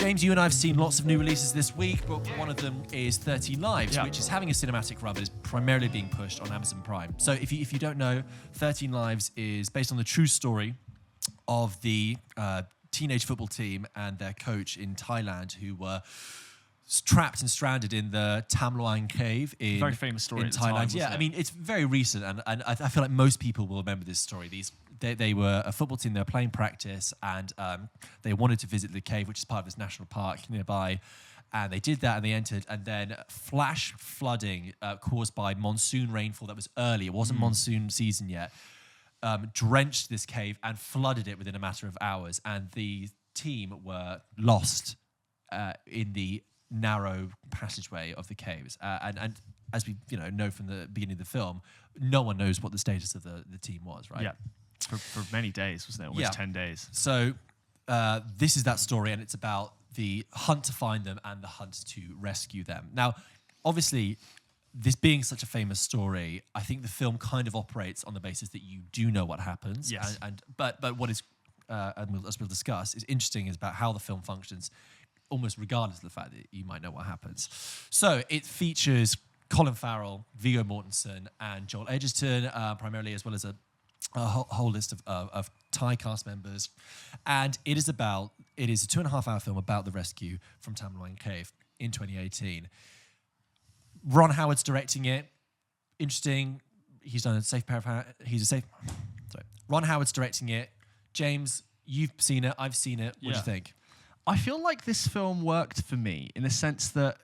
James, you and I have seen lots of new releases this week, but one of them is 13 Lives, which is having a cinematic run, but is primarily being pushed on Amazon Prime. So if you don't know, 13 Lives is based on the true story of the teenage football team and their coach in Thailand who were trapped and stranded in the Tam Loang cave in very famous story in at the Thailand. time, Yeah, I mean, it's very recent, and I feel like most people will remember this story. They were a football team, they were playing practice, and they wanted to visit the cave, which is part of this national park nearby. And they did that, and they entered, and then flash flooding caused by monsoon rainfall that was early. It wasn't monsoon season yet. Drenched this cave and flooded it within a matter of hours, and the team were lost in the narrow passageway of the caves. And as we know from the beginning of the film, no one knows what the status of the team was, right? Yeah, for many days, wasn't it? Almost 10 days. So this is that story, and it's about the hunt to find them and the hunt to rescue them. Now, obviously, this being such a famous story, I think the film kind of operates on the basis that you do know what happens. Yes. But what is, as we'll discuss, is interesting is about how the film functions, almost regardless of the fact that you might know what happens. So it features Colin Farrell, Viggo Mortensen, and Joel Edgerton, primarily, as well as a whole list of Thai cast members. And it is a 2.5-hour film about the rescue from Tam Loang Cave in 2018. Ron Howard's directing it. Interesting. He's done a safe pair of hands. Ron Howard's directing it. James, you've seen it. I've seen it. What do you think? I feel like this film worked for me in the sense that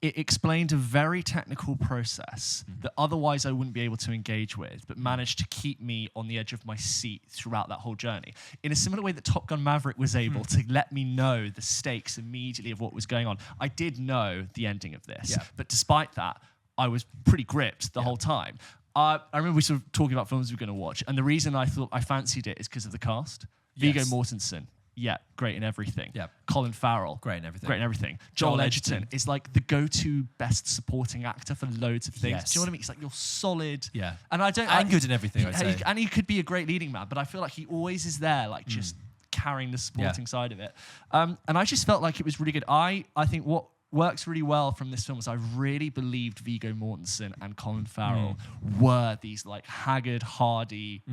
it explained a very technical process that otherwise I wouldn't be able to engage with, but managed to keep me on the edge of my seat throughout that whole journey. In a similar way that Top Gun Maverick was able to let me know the stakes immediately of what was going on. I did know the ending of this, but despite that, I was pretty gripped the whole time. I remember we sort of talking about films we were going to watch, and the reason I thought I fancied it is because of the cast. Viggo Mortensen. Yeah, great in everything. Yeah. Colin Farrell. Great in everything. Great in everything. Joel Edgerton is like the go-to best supporting actor for loads of things. Yes. Do you know what I mean? He's like, you're solid. Yeah. And good in everything, I'd say. And he could be a great leading man, but I feel like he always is there, like just carrying the supporting side of it. And I just felt like it was really good. I think what works really well from this film is I really believed Viggo Mortensen and Colin Farrell were these like haggard, hardy,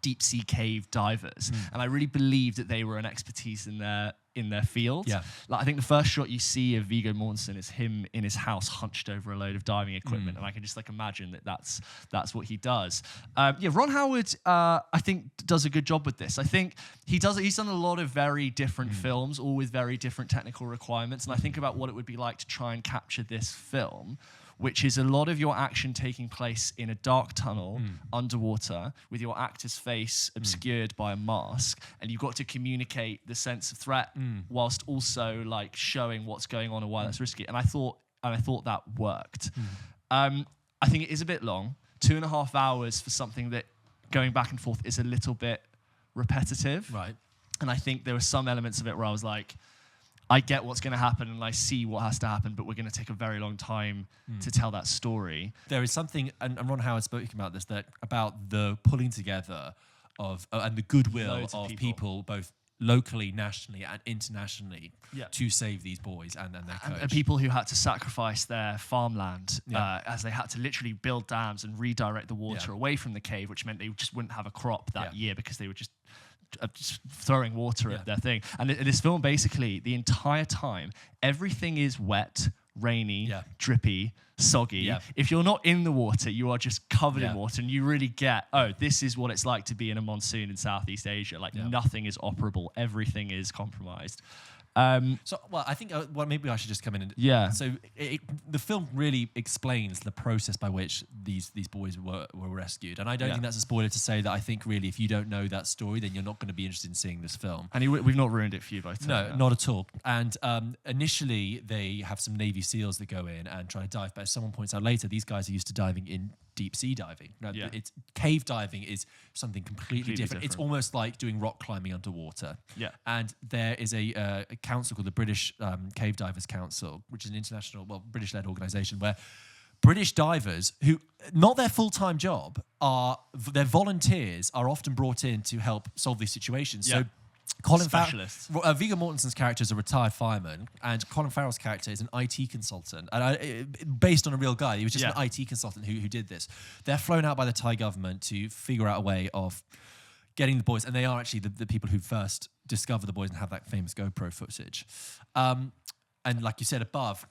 deep sea cave divers, and I really believed that they were an expertise in their field. Yeah. Like I think the first shot you see of Viggo Mortensen is him in his house hunched over a load of diving equipment, and I can just like imagine that that's what he does. Ron Howard I think does a good job with this. I think he's done a lot of very different films, all with very different technical requirements, and I think about what it would be like to try and capture this film, which is a lot of your action taking place in a dark tunnel underwater with your actor's face obscured by a mask, and you've got to communicate the sense of threat whilst also like showing what's going on and why that's risky. And I thought that worked. I think it is a bit long, 2.5 hours for something that going back and forth is a little bit repetitive. Right. And I think there were some elements of it where I was like, I get what's going to happen and I see what has to happen, but we're going to take a very long time to tell that story. There is something, and Ron Howard spoke about this, about the pulling together of and the goodwill of people, both locally, nationally, and internationally, to save these boys and their coach. And people who had to sacrifice their farmland as they had to literally build dams and redirect the water away from the cave, which meant they just wouldn't have a crop that year because they were just throwing water at their thing. And this film, basically, the entire time, everything is wet, rainy, drippy, soggy. If you're not in the water, you are just covered in water, and you really get, this is what it's like to be in a monsoon in Southeast Asia. Like nothing is operable, everything is compromised. I think maybe I should just come in and So the film really explains the process by which these boys were rescued, and I don't think that's a spoiler to say that I think really if you don't know that story, then you're not going to be interested in seeing this film. And we've not ruined it for you both. No, not at all. And initially they have some Navy SEALs that go in and try to dive, but as someone points out later, these guys are used to diving in deep sea diving. It's cave diving is something completely different. It's almost like doing rock climbing underwater. And there is a council called the British Cave Divers Council, which is an international, British-led organisation where British divers, who not their full-time job, their volunteers are often brought in to help solve these situations. So specialists. Viggo Mortensen's character is a retired fireman, and Colin Farrell's character is an IT consultant. And based on a real guy, he was just an IT consultant who did this. They're flown out by the Thai government to figure out a way of getting the boys, and they are actually the people who first discover the boys and have that famous GoPro footage. And like you said above,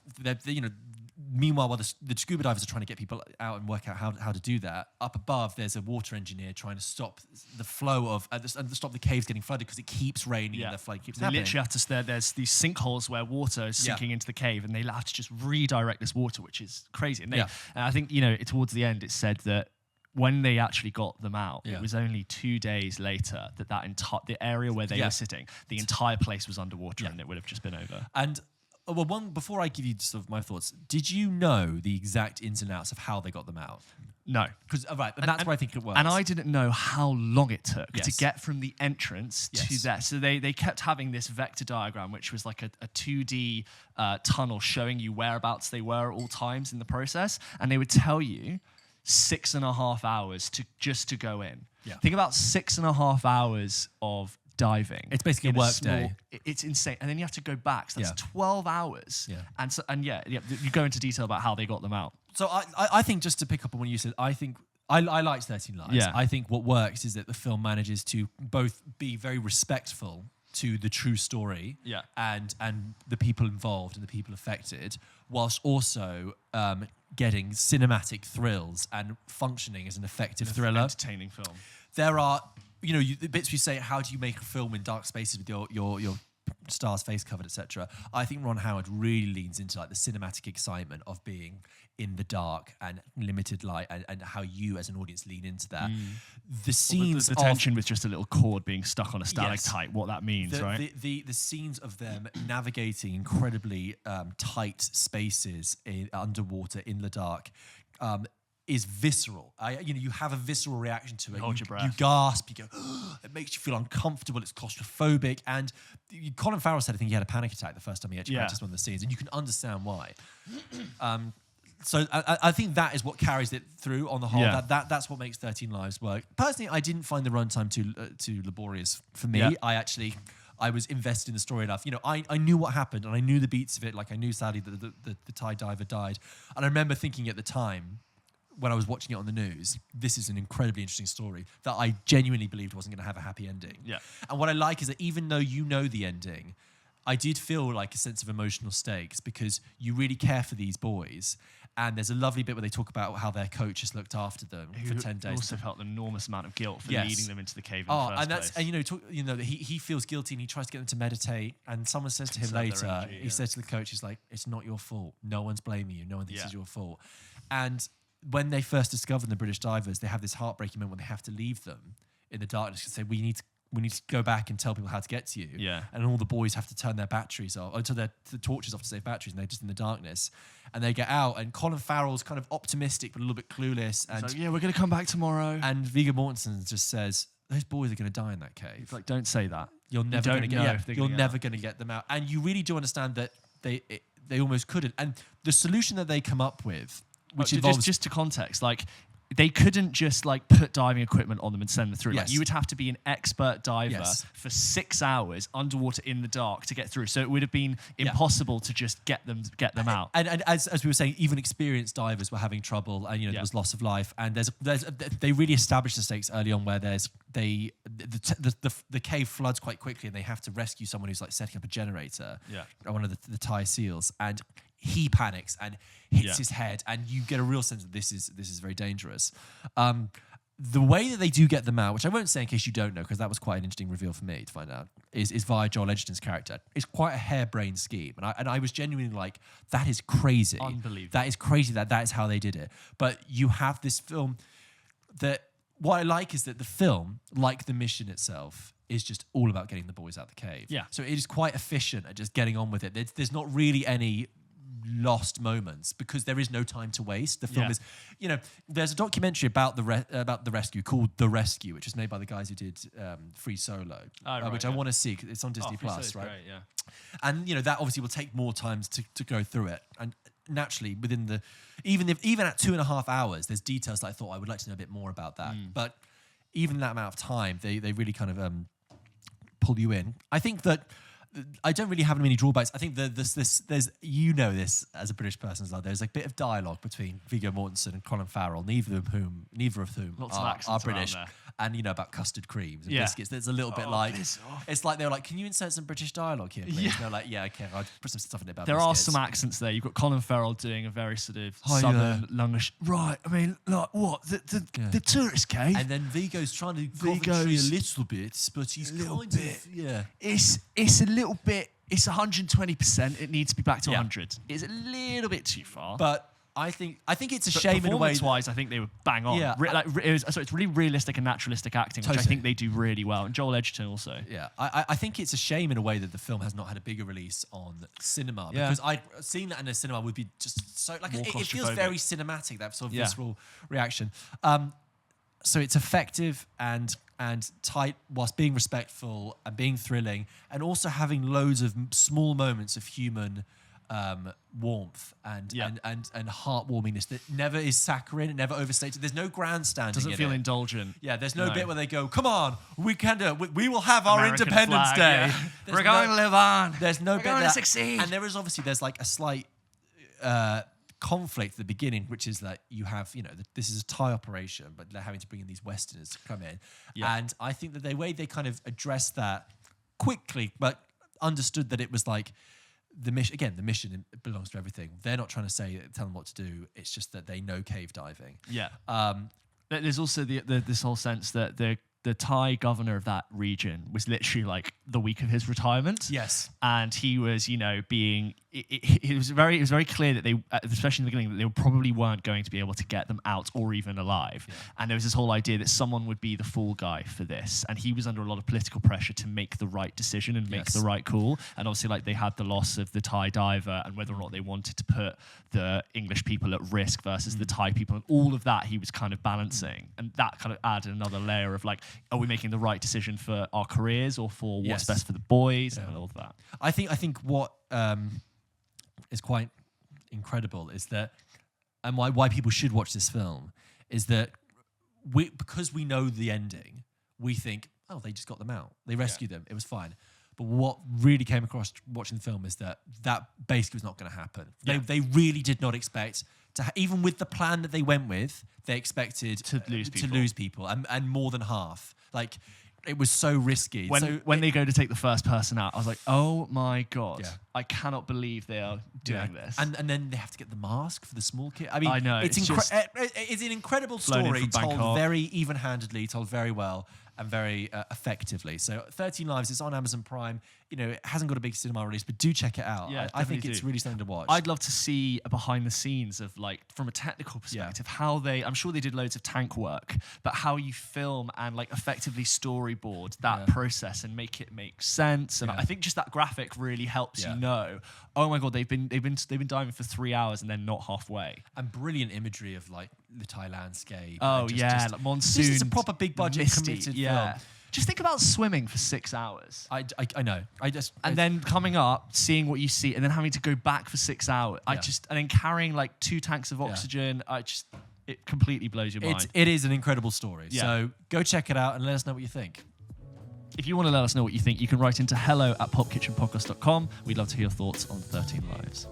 meanwhile, while the scuba divers are trying to get people out and work out how to do that, up above there's a water engineer trying to stop the flow of and stop the caves getting flooded because it keeps raining and the flood keeps happening. Literally have to there's these sinkholes where water is sinking into the cave, and they have to just redirect this water, which is crazy. And I think towards the end it said that when they actually got them out, it was only 2 days later that the area where they were sitting, the entire place was underwater, and it would have just been over. And before I give you sort of my thoughts, did you know the exact ins and outs of how they got them out? No. Because that's where I think it works. And I didn't know how long it took to get from the entrance to there. So they kept having this vector diagram, which was like a 2D tunnel showing you whereabouts they were at all times in the process. And they would tell you 6.5 hours to go in. Yeah. Think about 6.5 hours of diving. It's basically a work day. It's insane. And then you have to go back. So that's 12 hours. Yeah. And you go into detail about how they got them out. So I think, just to pick up on what you said, I think I liked 13 Lives. Yeah. I think what works is that the film manages to both be very respectful to the true story and the people involved and the people affected, whilst also getting cinematic thrills and functioning as an effective thriller. Entertaining film. There are, the bits you say, how do you make a film in dark spaces with your star's face covered, etc. I think Ron Howard really leans into like the cinematic excitement of being in the dark and limited light, and how you as an audience lean into that. The scenes, the tension with just a little cord being stuck on a stalactite, what that means, right? The scenes of them navigating incredibly tight spaces underwater in the dark. Is visceral. You have a visceral reaction to it. Hold your breath. You gasp. You go. It makes you feel uncomfortable. It's claustrophobic. And Colin Farrell said, I think he had a panic attack the first time he actually practiced one of the scenes, and you can understand why. So I think that is what carries it through on the whole. Yeah. That's what makes 13 Lives work. Personally, I didn't find the runtime too laborious for me. Yeah. I was invested in the story enough. I knew what happened, and I knew the beats of it. Like I knew, sadly, that the Thai diver died. And I remember thinking at the time, when I was watching it on the news, this is an incredibly interesting story that I genuinely believed wasn't going to have a happy ending. Yeah. And what I like is that even though you know the ending, I did feel like a sense of emotional stakes because you really care for these boys. And there's a lovely bit where they talk about how their coach has looked after them for 10 days. Also felt an enormous amount of guilt for leading them into the cave in the first place. And he feels guilty and he tries to get them to meditate. And someone says to him later, he says to the coach, he's like, "It's not your fault. No one's blaming you. No one thinks it's your fault." And when they first discover the British divers, they have this heartbreaking moment when they have to leave them in the darkness and say, we need to go back and tell people how to get to you. Yeah. And all the boys have to turn their batteries off, or turn the torches off to save batteries, and they're just in the darkness. And they get out, and Colin Farrell's kind of optimistic but a little bit clueless. And so, we're going to come back tomorrow. And Viggo Mortensen just says, those boys are going to die in that cave. It's like, don't say that. You're never going to get them out. And you really do understand that they almost couldn't. And the solution that they come up with, which involves just to context, like they couldn't just like put diving equipment on them and send them through. Yes. Like, you would have to be an expert diver for 6 hours underwater in the dark to get through. So it would have been impossible to just get them out. And as we were saying, even experienced divers were having trouble, and there was loss of life. And they really established the stakes early on, where the cave floods quite quickly, and they have to rescue someone who's like setting up a generator. One of the Thai SEALs, and he panics and hits his head, and you get a real sense that this is very dangerous. The way that they do get them out, which I won't say in case you don't know, because that was quite an interesting reveal for me to find out, is via Joel Edgerton's character. It's quite a harebrained scheme, and I was genuinely like, that is crazy. Unbelievable. That is crazy that is how they did it. But you have this film that, what I like is that the film, like the mission itself, is just all about getting the boys out of the cave. Yeah. So it is quite efficient at just getting on with it. There's not really any lost moments because there is no time to waste. The film is, there's a documentary about the rescue called The Rescue, which is made by the guys who did Free Solo, which I want to see. It's on Disney Plus, right? Great, yeah. And that obviously will take more time to go through it. And naturally, within even at 2.5 hours, there's details that I thought I would like to know a bit more about that. But even in that amount of time, they really kind of pull you in. I think that I don't really have many drawbacks. I think that there's this as a British person as well. There's a bit of dialogue between Viggo Mortensen and Colin Farrell, neither of whom Lots of are accents around British. there. And about custard creams and Yeah. biscuits. There's a little bit it's like they were like, can you insert some British dialogue here, please? Yeah. And they're like, yeah, okay, I'll put some stuff in it about There biscuits. are some accents there. You've got Colin Farrell doing a very sort of Hi southern, longish. Right, I mean, like what? The tourist cave? And then Vigo's trying to Coventry Vigo's a little bit, but he's little kind bit. of, yeah. It's a little bit. It's 120%. It needs to be back to Yeah. 100. It's a little bit too far. But I think it's a But shame in a way. performance-wise, I think they were bang on. Yeah, It's really realistic and naturalistic acting, which I Totally. think they do really well. And Joel Edgerton also. Yeah, I think it's a shame in a way that the film has not had a bigger release on cinema, Yeah. because seeing that in a cinema would be just so like More it feels claustrophobic. very cinematic, that sort of Yeah. visceral reaction. So it's effective and tight whilst being respectful and being thrilling, and also having loads of small moments of human warmth and heartwarmingness that never is saccharine, it never overstated. There's no grandstanding. Doesn't feel indulgent. Yeah, there's no No. bit where they go, "Come on, we can do it. We will have our American Independence flag, Day. yeah. There's We're going to live on. There's no We're bit going to that- succeed. And there is obviously like a slight conflict at the beginning, which is that you have this is a Thai operation, but they're having to bring in these Westerners to come in, Yeah. and I think that the way they kind of addressed that quickly, but understood that it was like. The mission again. The mission belongs to everything. They're not trying to tell them what to do. It's just that they know cave diving. Yeah. There's also this whole sense that the Thai governor of that region was literally like the week of his retirement. Yes. And he was, being. It was very clear that they, especially in the beginning, that they probably weren't going to be able to get them out or even alive. Yeah. And there was this whole idea that someone would be the fall guy for this, and he was under a lot of political pressure to make the right decision and make Yes. the right call. And obviously, like, they had the loss of the Thai diver, and whether or not they wanted to put the English people at risk versus the Thai people, and all of that he was kind of balancing, and that kind of added another layer of like, are we making the right decision for our careers or for what's Yes. best for the boys and all of that. I think what is quite incredible is that, and why people should watch this film, is that because we know the ending, we think, oh, they just got them out. They rescued them. It was fine. But what really came across watching the film is that basically was not going to happen. Yeah. They really did not expect to, even with the plan that they went with, they expected To lose lose people, and more than half. Like, it was so risky. When they go to take the first person out, I was like, oh my God, Yeah. I cannot believe they are doing this. And then they have to get the mask for the small kid. I mean, I know, it's it's an incredible Flown in story from told Bangkok. very even-handedly, told very well, and very effectively. So 13 Lives is on Amazon Prime. It hasn't got a big cinema release, but do check it out. Yeah, I think definitely it's do. really something to watch. I'd love to see a behind the scenes of, like, from a technical perspective, how I'm sure they did loads of tank work, but how you film and like effectively storyboard that process and make it make sense. And Yeah. I think just that graphic really helps Yeah. you know, oh my God, they've been diving for 3 hours and they're not halfway. And brilliant imagery of like the Thai landscape. Oh and yeah, like monsoon. This is a proper big budget misty, committed yeah. film. Just think about swimming for 6 hours. I know. And then coming up, seeing what you see, and then having to go back for 6 hours. Yeah. And then carrying like 2 tanks of oxygen. It completely blows your mind. it is an incredible story. Yeah. So go check it out and let us know what you think. If you want to let us know what you think, you can write into hello@pulpkitchenpodcast.com. We'd love to hear your thoughts on 13 Lives.